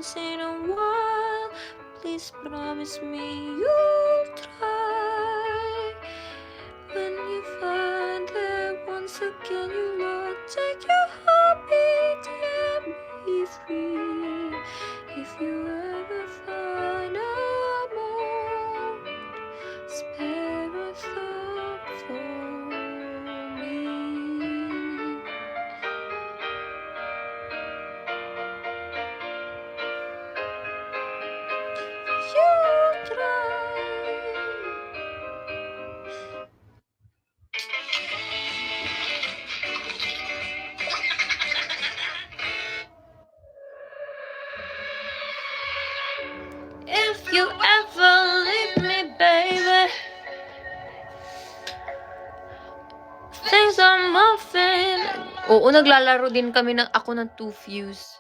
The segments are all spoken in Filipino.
once in a while. Please promise me you'll try. When you find that once again you will take your heartbeat and be free. If you ever find a moment, spare a thought for me. You try. If you ever leave me, baby, things are muffin. Oo, naglalaro din kami ako ng Two Fuse.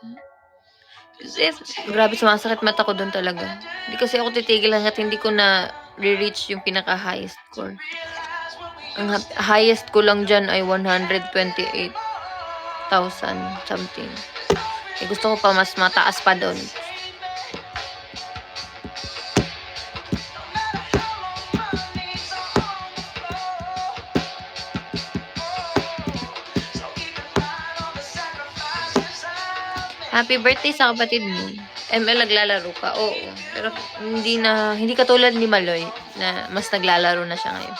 If, grabe, sumasakit mata ko doon talaga. Hindi kasi ako titigil hanggat hindi ko na re-reach yung pinaka-highest score. Ang highest ko lang dyan ay 128,000 something. Eh, gusto ko pa mas mataas pa doon. Happy birthday sa kapatid mo. ML, naglalaro ka? Oo. Pero hindi katulad ni Maloy na mas naglalaro na siya ngayon.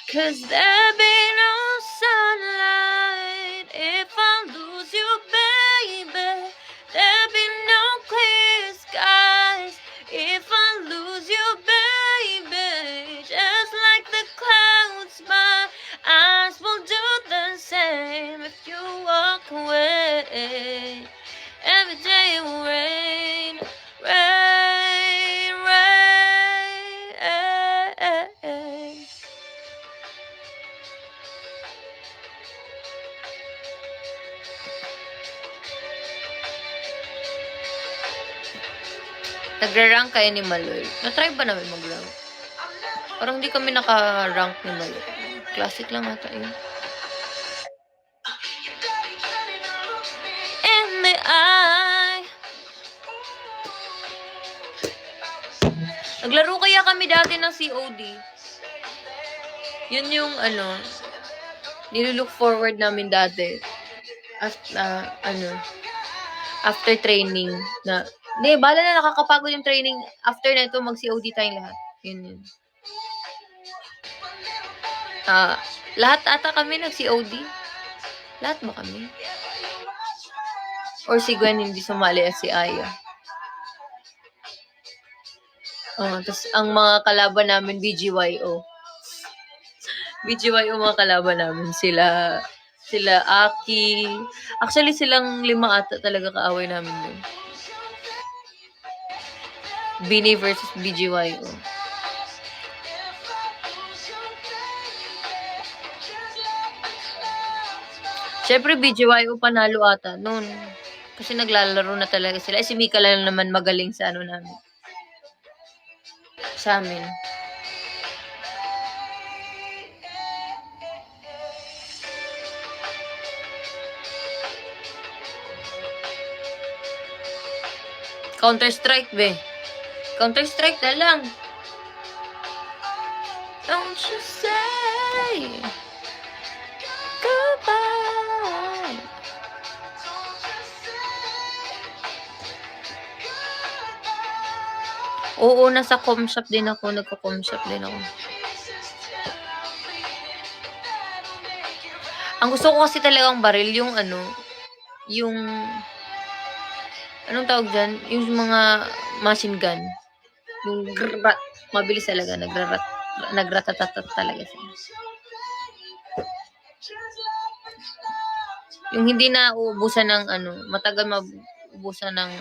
Cause there be no sunlight if I lose you, baby. There be no clear skies if I lose you, baby. Just like the clouds, my eyes will do the same if you walk away. Every day it will rain, rain, rain. Nagra-rank kayo ni Maloy. Na-try ba namin mag-rank? Parang hindi kami naka-rank ni Maloy. Classic lang ata yun. In the eye. Naglaro kaya kami dati ng COD. Yun yung nilook forward namin dati. After training na, bala na, nakakapagod yung training. After na ito, mag-COD tayong lahat. Yun. Lahat ata kami nag-COD. Lahat ba kami? Or si Gwen hindi sumali at si Aya. Tapos ang mga kalaban namin, BGYO. BGYO mga kalaban namin. Sila Aki. Actually, silang 5 ata talaga kaaway namin dun. Bini versus BGYO. Siyempre, BGYO panalo ata noon. Kasi naglalaro na talaga sila. Si Mika lang naman magaling sa namin. Sa amin. Counter-Strike, be. Counter-Strike na lang. Don't you say goodbye. Oo, nasa com shop din ako. Nagko-com shop din ako. Ang gusto ko kasi talagang baril yung anong tawag dyan? Yung mga machine gun. Yung grrrat. Mabilis talaga. Nagratatatat talaga siya. Yung hindi na uubusan ng matagal maubusan ng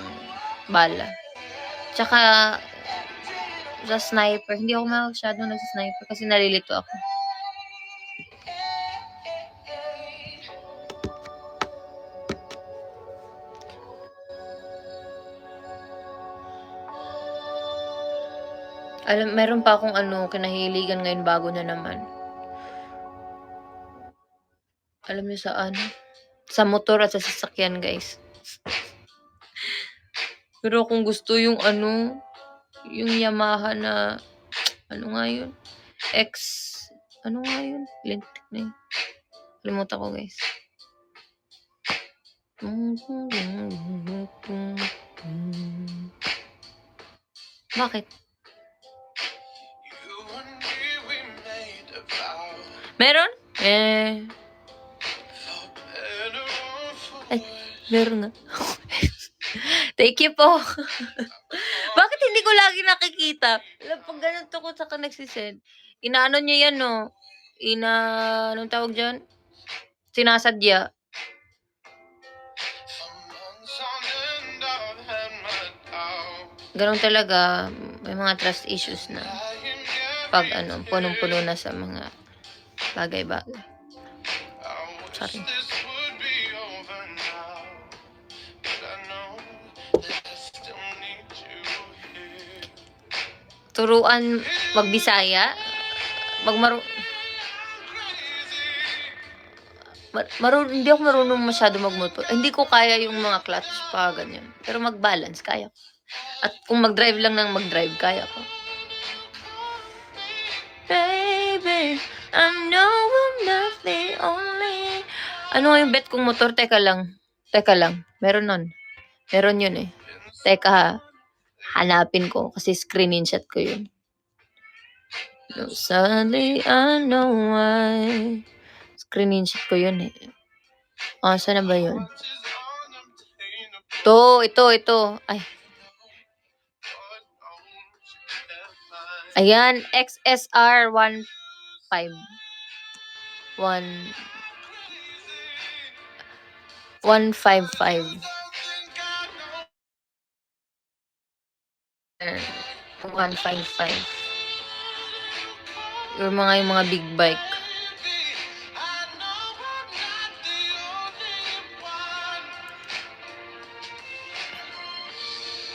bala. Tsaka sa sniper, hindi ako masyadong nagsa-sniper kasi nalilito ako. Meron pa akong kinahiligan ngayon bago na naman. Alam niyo saan? Sa motor at sa sasakyan, guys. Pero kung gusto yung ano, yung Yamaha na, ano nga yun? X, ano nga yun? Lintik na yun. Kalimutan ko, guys. Bakit? Meron? Ay, meron nga. Thank you po. Bakit hindi ko lagi nakikita? Alam, pag ganito ko sa nagsisend, inaano niya yan, no? Anong tawag dyan? Sinasadya. Ganun talaga, may mga trust issues na. Pag punong-puno na sa mga bagay-bagay. Sorry. Turuan magbisaya, hindi ako marunong masyado magmotor. Hindi ko kaya yung mga clutch pa ganyan. Pero mag-balance kaya ko. At kung mag-drive lang ng mag-drive kaya ko. Baby, I know I'm not the only. Ano nga yung bet kong motor? Teka lang. Meron nun. Meron yun eh. Teka ha. Hanapin ko kasi screenshot ko yun. No, suddenly I know why. Screenshot ko yun eh. Saan na ba yun? Ito. Ay. Ayan, XSR 155. Yung mga big bike.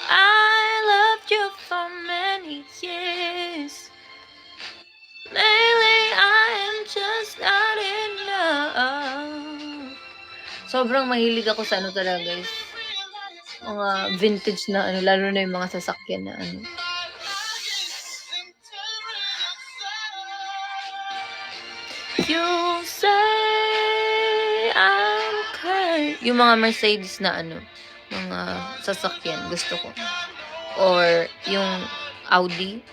I loved you for many years. Lately, I am just not enough. Sobrang mahilig ako sa talaga, guys. Mga vintage na lalo na yung mga sasakyan na You say I'm okay. Yung mga Mercedes na mga sasakyan, gusto ko. Or yung Audi.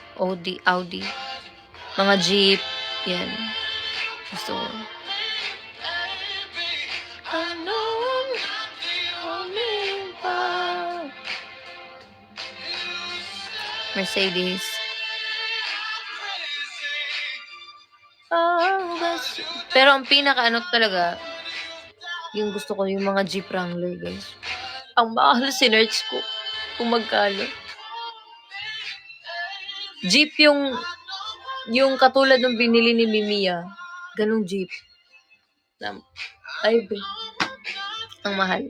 Mga Jeep, yan. Gusto ko. Mercedes. Pero ang pinaka talaga, yung gusto ko yung mga Jeep Wrangler, guys. Ang mahal, sinerch ko kung magkano. Jeep yung katulad ng binili ni Mimiya. Ganong Jeep. Ay, ang mahal.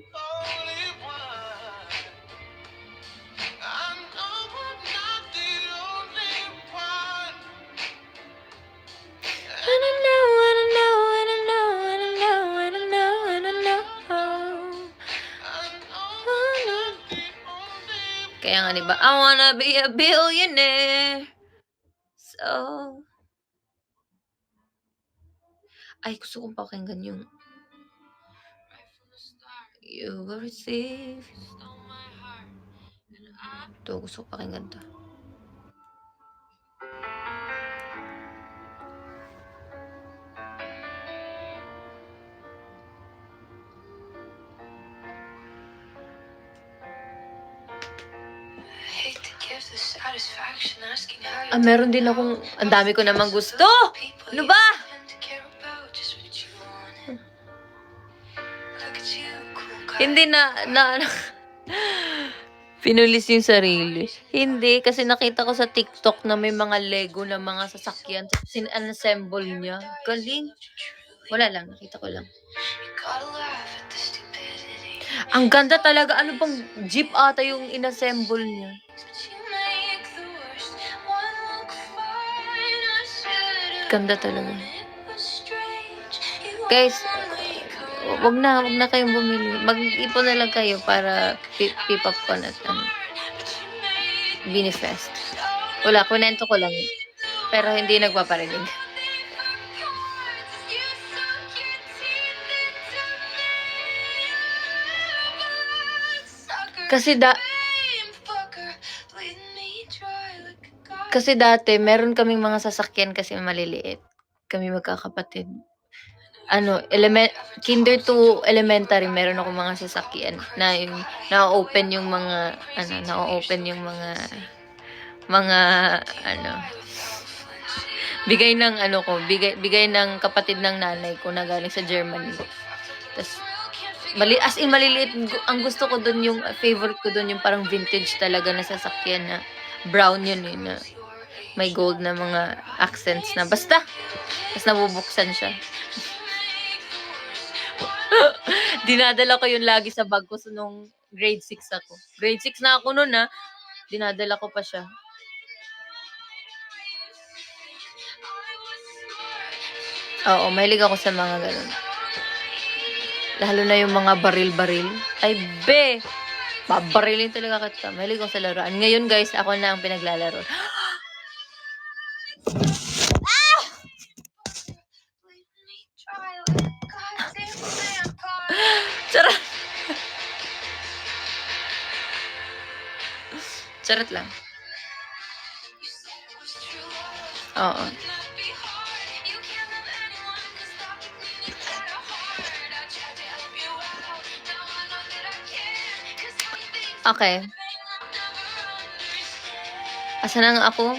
Kaya nga, diba? I wanna be a billionaire. So, ay, gusto kong pakinggan yung You will receive. Ito, gusto kong pakinggan to. Meron din akong, ang dami ko namang gusto. Ano ba? Hindi pinulis yung sarili. Hindi, kasi nakita ko sa TikTok na may mga Lego na mga sasakyan. Sin-assemble niya. Galing. Wala lang, nakita ko lang. Ang ganda talaga. Ano bang Jeep ata yung inassemble niya? Ganda talaga. Guys, wag na kayong bumili. Mag-ipon na lang kayo para pipapon at Binifest. Wala, kunento ko lang yun. Pero hindi nagpaparinig. Kasi dati, meron kaming mga sasakyan kasi maliliit. Kami magkakapatid. Kinder to elementary, meron ako mga sasakyan na yung na-open yung mga bigay ng kapatid ng nanay ko na galing sa Germany. Tas as in maliliit, ang gusto ko doon, yung favorite ko doon yung parang vintage talaga na sasakyan na brown yun na may gold na mga accents na basta nabubuksan siya. Dinadala ko yun lagi sa bag ko nung grade 6 ako. Grade 6 na ako noon dinadala ko pa siya. Oo, mahilig ako sa mga ganun. Lalo na yung mga baril-baril. Ay, be! Babarilin talaga kita. Mahilig ako sa laruan. Ngayon, guys, ako na ang pinaglalaro. Charot! Charot lang. Oo. Okay. Asa na nga ako?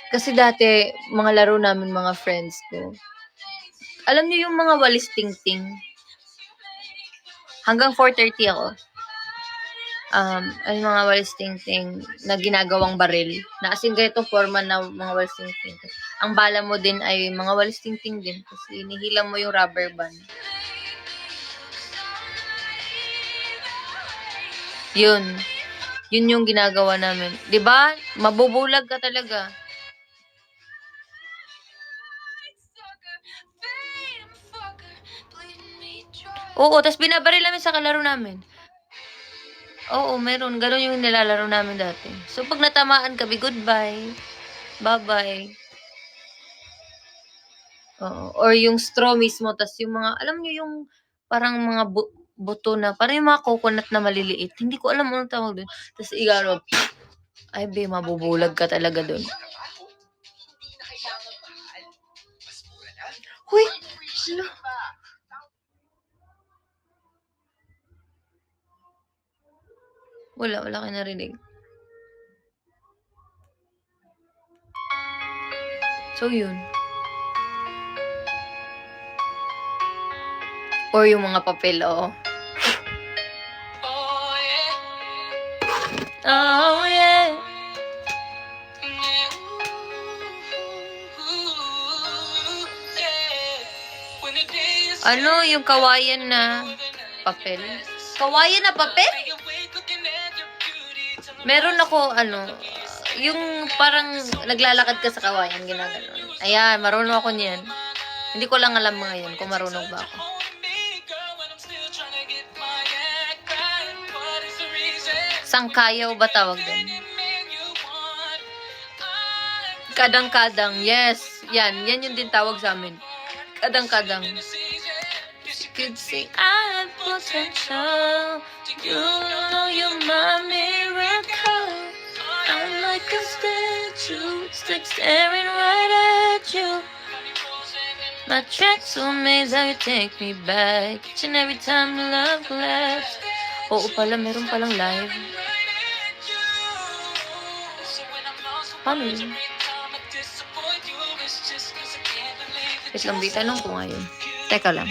Kasi dati, mga laro namin, mga friends ko. Alam niyo yung mga walis ting-ting? Hanggang 4:30 ako. Ay mga walis ting-ting na ginagawang baril. Na as in ganito forma na mga walis ting-ting. Ang bala mo din ay mga walis ting-ting din. Kasi inihila mo yung rubber band. Yun yung ginagawa namin. 'Di ba? Mabubulag ka talaga. Oo, tas binabaril namin sa kalaro namin. Oo, meron. Ganun yung nilalaro namin dati. So, pag natamaan kami, goodbye. Bye-bye. Oo. Or yung straw mismo, tas yung mga, alam nyo yung parang mga buto na, parang yung mga coconut na maliliit. Hindi ko alam anong tawag doon. Tas igano, ay be, mabubulag ka talaga doon. Huy! Hala. Wala kayo narinig. So, yun. Or yung mga papel, oo. Oh, yeah. Ano, yung kawayan na papel? Kawayan na papel? Meron ako, yung parang naglalakad ka sa kawayan, ginaganon. Ayan, marunong ako niyan. Hindi ko lang alam ngayon kung marunong ba ako. Sangkayaw ba tawag din? Kadang-kadang, yes. Yan yung din tawag sa amin. Kadang-kadang. Could say I have potential. You know you're my miracle. I'm like a statue, staring right at you. My tracks so amazed how you take me back. Each and every time love laughs. Oo pala, meron palang live. Paano yun? Wait lang, di tanong ko ngayon. Teka lang.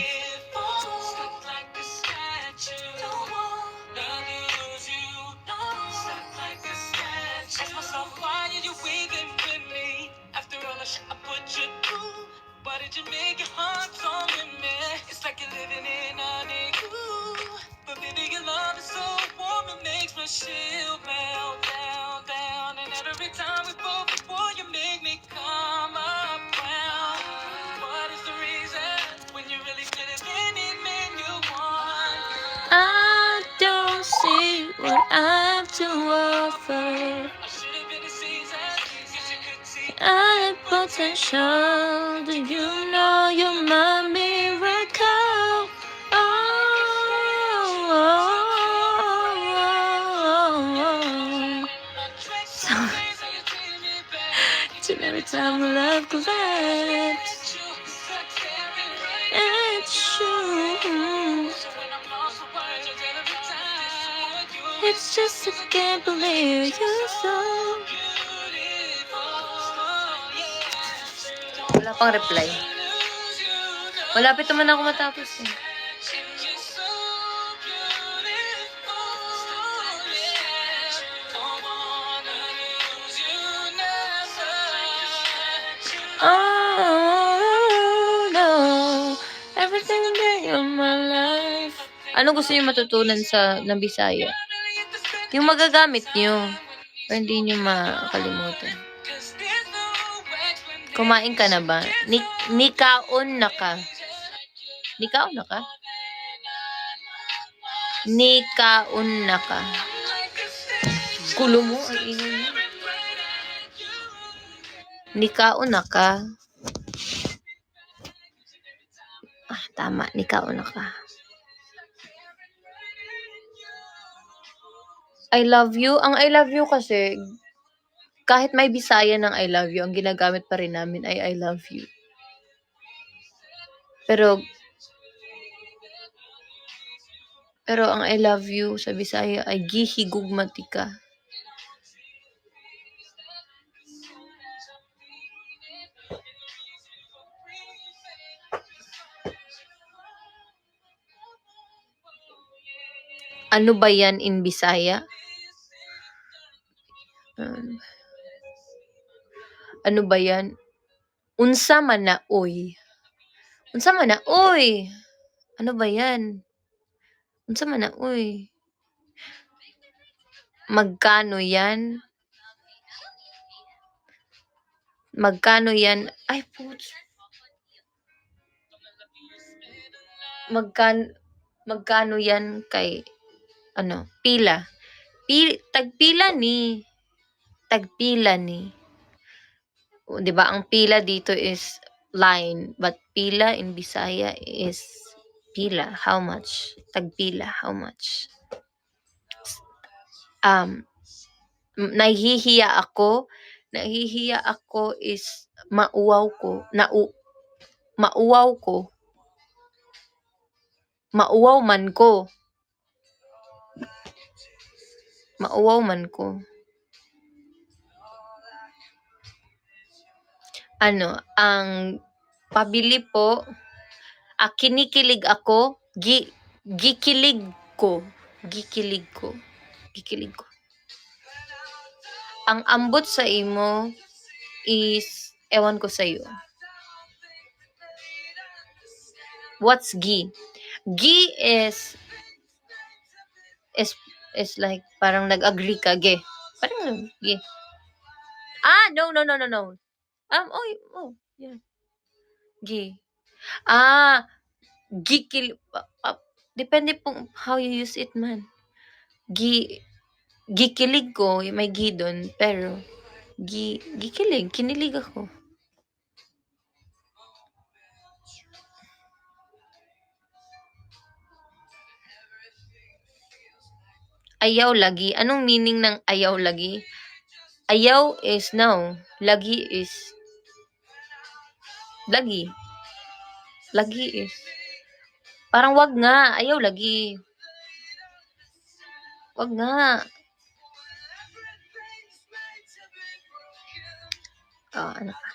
I don't see what I have to offer. potential. Do you know you're my miracle? So, every time love collapses, it's true. It's just I can't believe you're so. Wala pang reply. Malapit naman ako matapos eh. Oh, no. Everything that in my life. Ano gusto niyo matutunan sa ng Bisaya? Yung magagamit niyo. Para hindi niyo makalimutan. Kumain ka na ba? Nikaon na ka. Nikaon na ka? Nikaon na ka. Gulo mo, ang ingay mo. Nikaon na ka. Tama, nikaon na ka. I love you. Ang I love you kasi, kahit may Bisaya ng I love you, ang ginagamit pa rin namin ay I love you. Pero ang I love you sa Bisaya ay gihigugmati ka. Ano ba yan in Bisaya? Ano ba yan? Unsa man na oy. Unsa man na oy. Ano ba yan? Unsa man na oy. Magkano yan? Magkano yan? Ay, putz. Magkano yan kay ano? Pila. Tagpila ni. Tagpila ni. O, 'di ba ang pila dito is line, but pila in Bisaya is pila. How much? Tagpila. How much? Nahihiya ako. Nahihiya ako is mauwaw ko. Mauwaw ko. Mauwaw man ko. Mauwaw man ko. Ano, ang pabili po, kinikilig ako, gikilig ko. Gikilig ko. Gikilig ko. Ang ambot sa imo is, ewan ko sa'yo. What's gi? Gi is like, parang nag-agree ka, ge. Parang, ge. No. Yeah. Gi. Depende po how you use it man. Gikilig ko, may gi dun, pero, gikilig, kinilig ako. Ayaw lagi. Anong meaning ng ayaw lagi? Ayaw is no. Lagi is lagi. Lagi is parang wag nga. Ayaw lagi. Wag nga. Ano pa?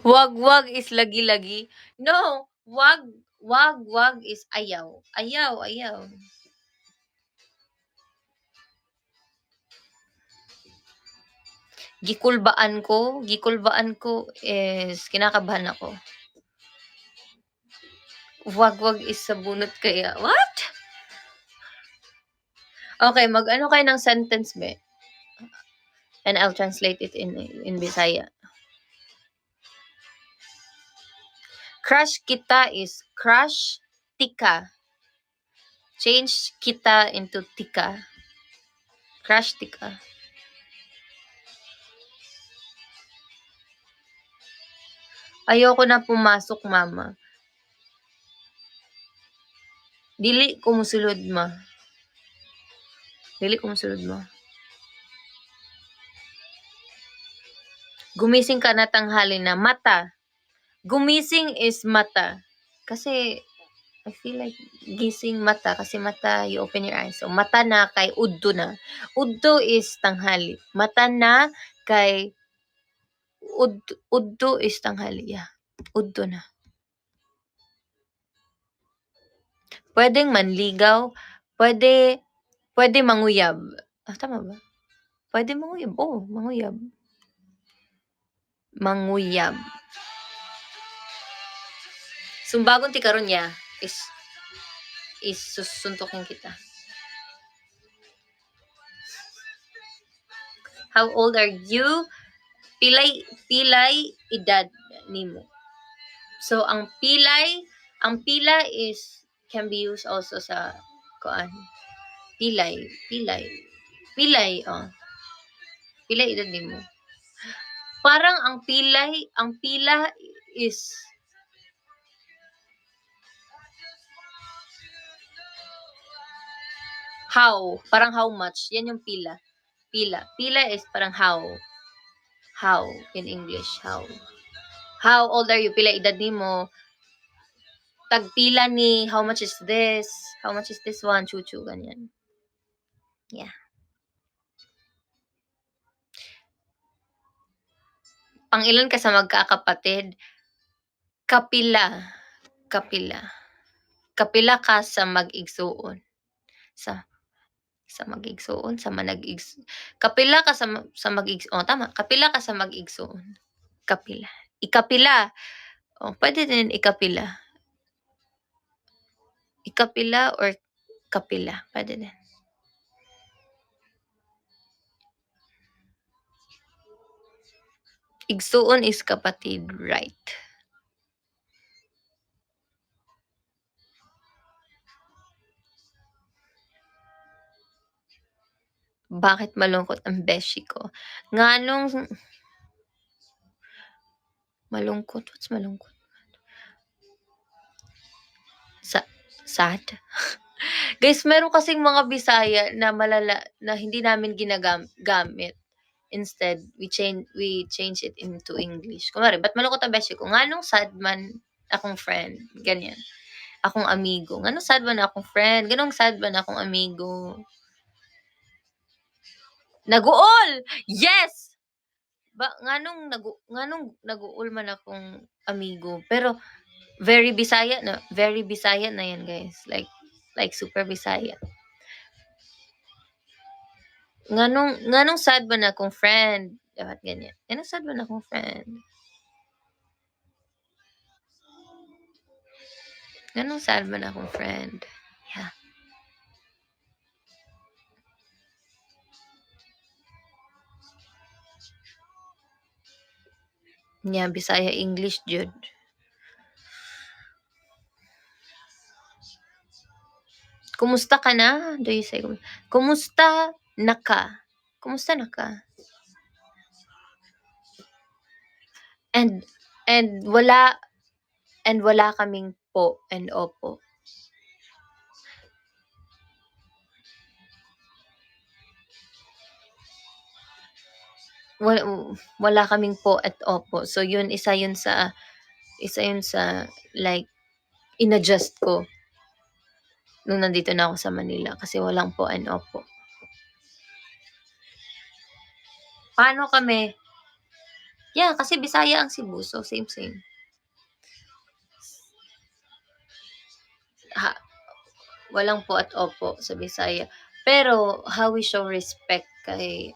Wag is lagi-lagi. No, wag is ayaw. Ayaw. Gikulbaan ko is kinakabahan ako. Wag is sabunot kaya. What? Okay, mag-ano kayo ng sentence, be? And I'll translate it in Bisaya. Crush kita is crush tika. Change kita into tika. Crush tika. Ayoko na pumasok, mama. Dili ko musulod ma. Dili ko musulod ma. Gumising ka na tanghali na. Mata. Gumising is mata. Kasi, I feel like gising mata. Kasi mata, you open your eyes. So, mata na kay udto na. Udto is tanghali. Mata na kay udto is tanghali. Yeah. Udto na. Pwedeng manligaw. Pwede manguyab. Tama ba? Pwede manguyab. Oo, manguyab. Manguyab. Sumbagon ti karon niya is susuntukin kita. How old are you? Pilay edad nimo. So ang pila is can be used also sa kuan. Pilay, oh. Pilay edad nimo. Parang ang pila is how, parang how much. Yan yung pila. Pila is parang how. How in English, how. How old are you? Pila edad nimo? Tagpila ni how much is this? How much is this one? Chuchu, ganyan. Yeah. Pangilan ka sa magkakapatid? Kapila. Kapila ka sa mag-igsuon. Sa mag-igsuon, sa manag-igsuon. Kapila ka sa mag-igsuon. Oh, tama. Kapila ka sa mag-igsuon. Kapila. Ikapila. Oh, pwede din ikapila. Ikapila or kapila. Pwede din. Igsuon is kapatid, right? Bakit malungkot ang beshi ko? Nganong malungkot? What's malungkot? Sad? Guys, meron kasing mga Bisaya na malala na hindi namin ginagamit. Instead, we change it into English. Kunwari, ba't malungkot ang beshi ko? Nganong sad man akong friend? Ganyan. Akong amigo. Nganong sad man akong friend? Ganong sad man akong amigo? Naguol! Yes! Nganong naguol man akong amigo. Pero, very Bisaya na yan, guys. Like super Bisaya. Nganong sad ba na akong friend? Dapat ganyan. Nganong sad ba na akong friend? Nganong sad ba na akong friend? Yeah. Yeah, Bisaya English, Jude. Kumusta ka na? Do you say, kumusta na ka? Kumusta na ka? And wala kaming po and opo. Wala kaming po at opo. So yun isa yun sa like inadjust ko nung nandito na ako sa Manila kasi walang po and opo. Paano kami? Yeah, kasi Bisaya ang Cebu, so same. Walang po at opo sa Bisaya. Pero how we show respect kay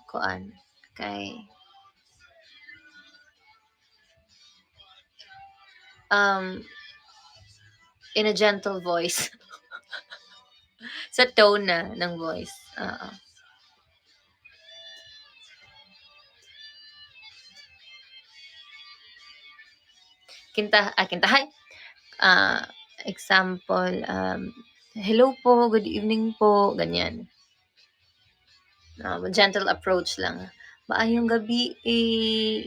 in a gentle voice. Sa tone na ng voice. Kintahay. Example, hello po, good evening po, ganyan. Gentle approach lang. Maayong gabi,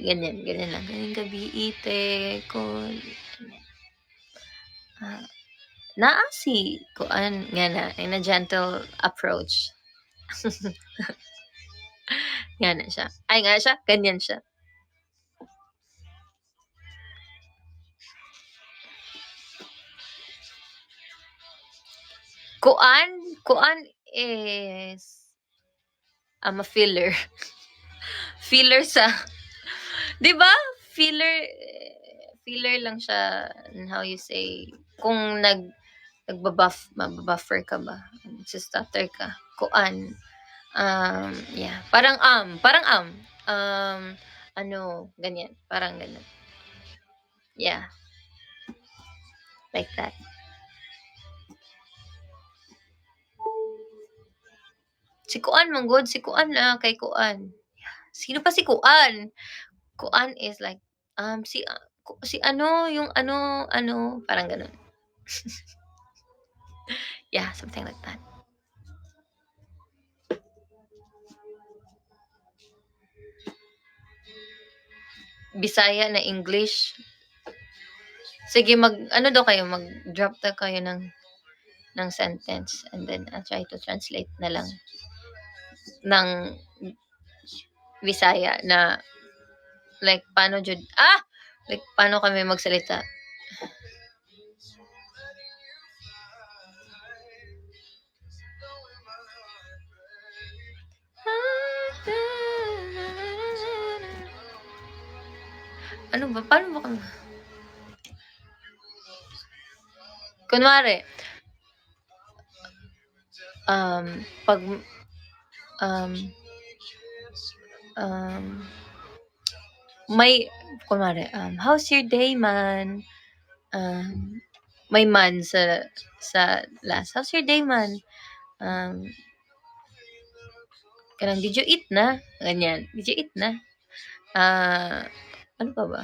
ganyan, ganyan lang. Maayong gabi, ite, ko, ah, naasi, kuan, nga na, in a gentle approach. Nga na siya. Ay nga siya, ganyan siya. Kuan is a filler. Filler sa, 'di ba? Filler lang siya, how you say, kung mabuffer ka ba, nagsa-stutter ka, kuan, yeah, ano, ganyan, parang ganun. Yeah, like that. Si kuan manggod, si kuan na, kay kuan. Sino pa si kuan? Kuan is like, si ano, yung ano, parang ganun. Yeah, something like that. Bisaya na English. Sige, ano daw kayo, mag-drop na kayo ng sentence, and then I'll try to translate na lang ng Bisaya na like like paano kami magsalita. Ano ba? Paano ba kami? Kunwari, pag, may, kunwari, how's your day, man? May man sa last. How's your day, man? Kanang, did you eat na? Ganyan. Did you eat na? Ano pa ba?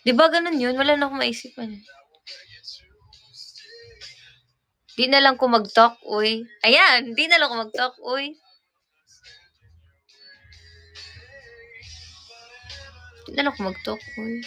Di ba ganun yun? Wala na akong maisipan. Di na lang ko mag-talk, uy. Ayan, di na lang ko mag-talk, uy. Di na lang ko mag-talk, uy.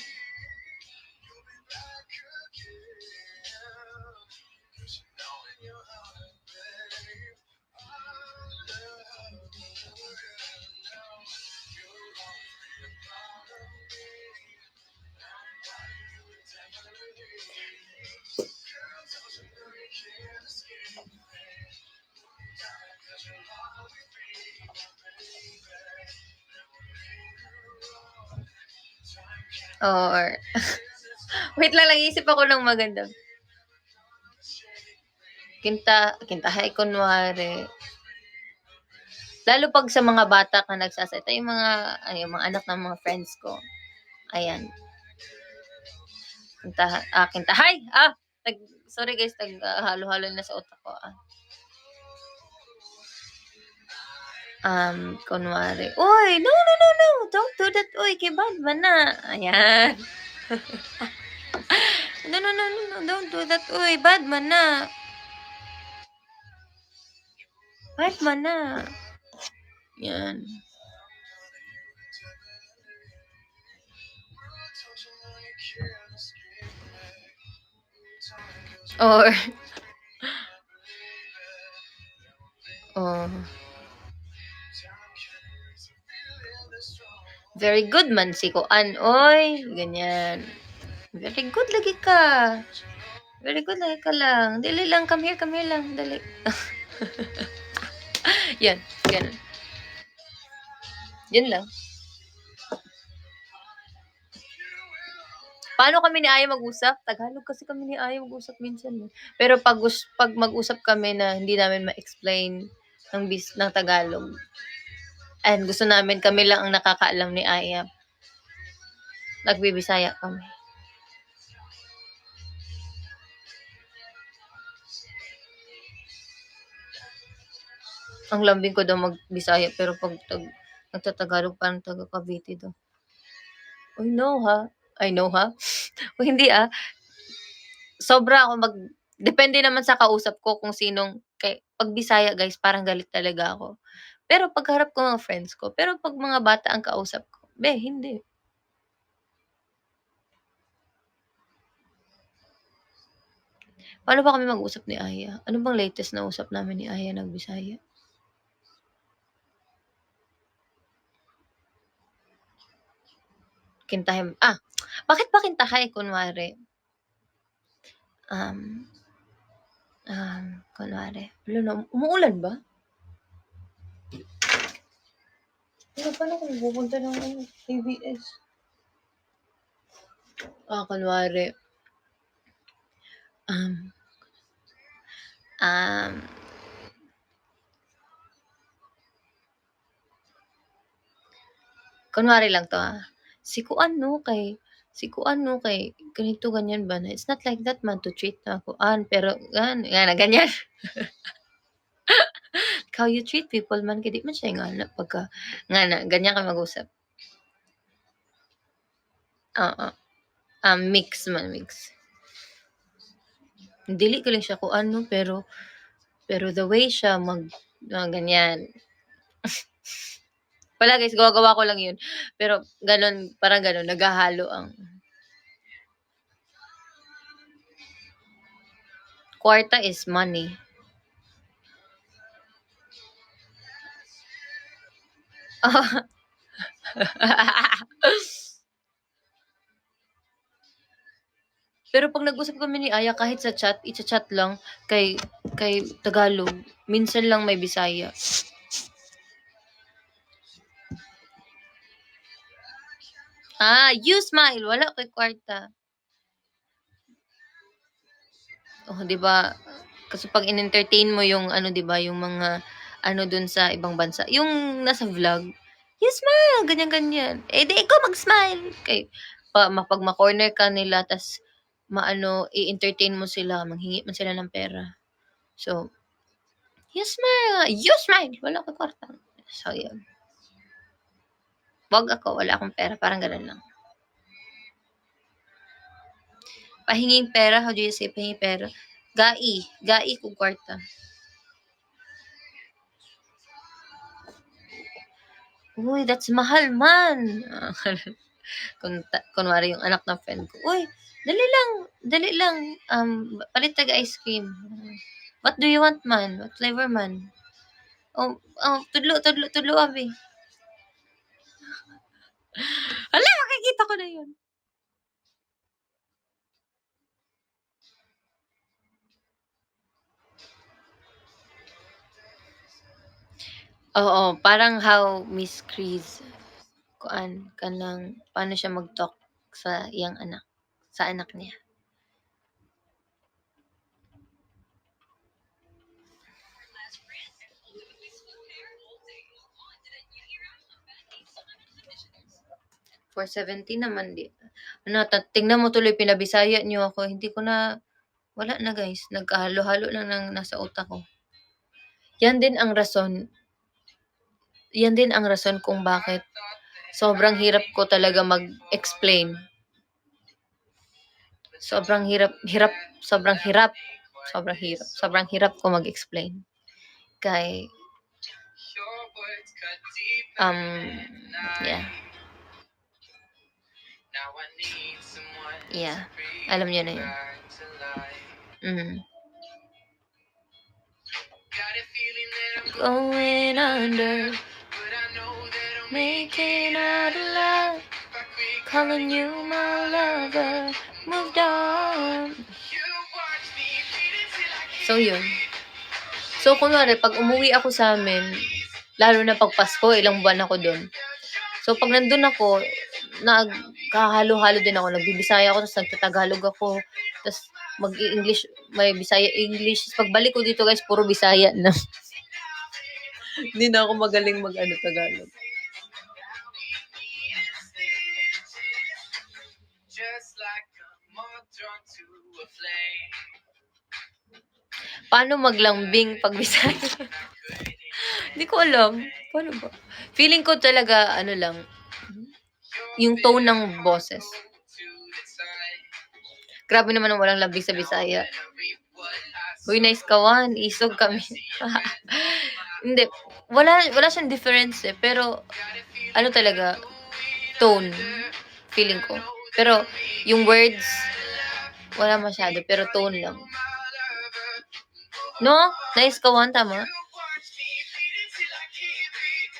Or, wait lang, isip ako ng maganda. Kintahay, kunwari. Lalo pag sa mga bata ka nagsasalita, yung mga anak ng mga friends ko. Ayan. Kintahay! Sorry guys, halo-halo na sa utak ko. Kunwari, uy, no, don't do that, uy, kay bad man na. Ayan. No, don't do that, uy, bad man na. Bad man na. Yan. Or, very good man si Kuan, oy, ganyan. Very good lagi ka. Very good lagi ka lang. Dali lang, come here lang, dali. Yan, ganun. Yun lang. Paano kami ni Aya mag-usap? Tagalog kasi kami ni Aya mag-usap minsan. Pero pag mag-usap kami na hindi namin ma-explain ng Tagalog, and gusto namin kami lang ang nakakaalam ni Aya, nagbibisaya kami. Ang lambing ko daw magbisaya, pero pag Nagtatagalog parang taga Cavite daw. I know, ha? I know, ha? O hindi, sobra ako depende naman sa kausap ko kung sinong 'pag Bisaya guys parang galit talaga ako. Pero 'pag harap ko mga friends ko, pero 'pag mga bata ang kausap ko, hindi. Paano ba kami mag-usap ni Aya? Ano bang latest na usap namin ni Aya nag-Bisaya? Kintahe bakit ba kintahay kunwari, um, kunwari, hala na umuulan ba? Paano kung pupunta ng ABS? Kunwari, um, um, kunwari lang 'to, si kuan 'no kay ganito ganyan ba na, "It's not like that man to treat na kuan pero ganyan. How you treat people man kay di man siya ingana pagka ganyan ka mag-usap." Oo, mix. Dili galing siya kuan 'no pero the way siya ganyan. Wala guys, gawa-gawa ko lang 'yun. Pero gano'n, parang gano'n naghahalo ang kwarta is money. Pero 'pag nag-usap kami ni Aya kahit sa chat, icha-chat lang kay Tagalog, minsan lang may Bisaya. You smile, wala kay kwarta. Oh, 'di ba? Kasi 'pag in-entertain mo yung ano 'di ba, yung mga ano dun sa ibang bansa, yung nasa vlog, "You smile," ganyan. Eh, di ikaw mag-smile. Pag ma-corner ka nila tas i-entertain mo sila, manghingi man sila ng pera. So, "You smile," wala kay kwarta. So, yun. Wag ako, wala akong pera, parang ganun lang. Pahinging pera, how do you say pahinging pera? Gai kog kwarta. Uy, that's mahal man. Kunwari yung anak ng friend ko, "Uy, dali lang, palit tag ice cream." "What do you want man? What flavor man?" Tudlo abi." Hala, makikita ko na yun. Oo, parang how Miss Chris kanang paano siya mag-talk sa iyang anak, sa anak niya. For 17 naman tingnan mo tuloy pinabisaya niyo ako, hindi ko na wala na guys, nagkahalo-halo lang ng nasa utak ko. Yan din ang rason kung bakit sobrang hirap ko talaga mag-explain. Sobrang hirap ko mag-explain. Kay, yeah. Yeah, alam niyo na yun. Going under, making out alive, calling you my lover, moved on. So, yun. So, kunwari, pag umuwi ako sa amin, lalo na pag Pasko, ilang buwan ako dun. So, pag nandun ako, nagkahalo-halo din ako. Nagbibisaya ako, tapos nagtatagalog ako. Tapos, mag-i-English, may Bisaya-English. Tapos, pagbalik ko dito, guys, puro Bisaya na. Hindi na ako magaling Tagalog. Paano maglambing pag Bisaya? Hindi ko alam, paano ba? Feeling ko talaga ano lang, yung tone ng boses. Grabe naman ang walang lambing sa Bisaya. Uy, nice kawan, isog kami. Hindi, wala siyang difference eh, pero ano talaga, tone, feeling ko. Pero yung words, wala masyado, pero tone lang. No? Nice kawan, tama?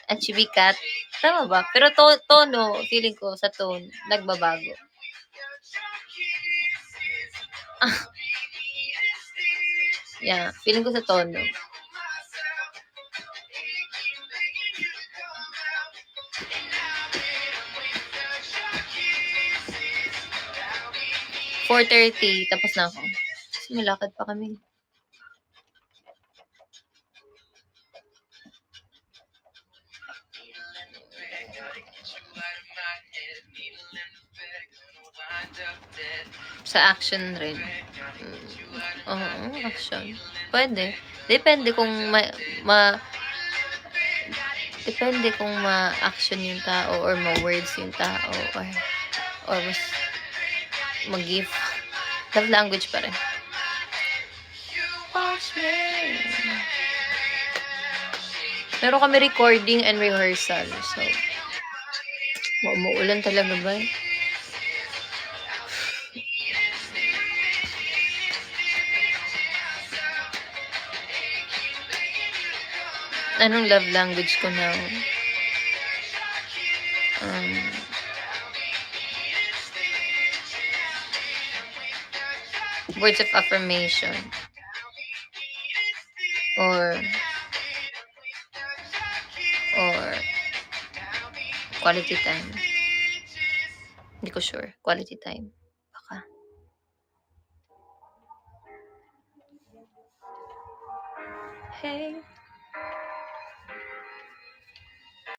At Chibikat, tama ba? Pero tono, feeling ko sa tone, nagbabago. Yeah, feeling ko sa tono. "4:30 tapos na ako. Kasi may lakad pa kami. Sa action rin. Oo, action. Pwede. Depende kung depende kung ma-action yung tao or ma-words yung tao or mas mag-give. Love language pa rin. Watch me. Meron kami recording and rehearsal. So, umuulan talaga ba? Anong love language ko now? Words of affirmation. Or quality time. Hindi ko sure. Quality time. Baka. Hey.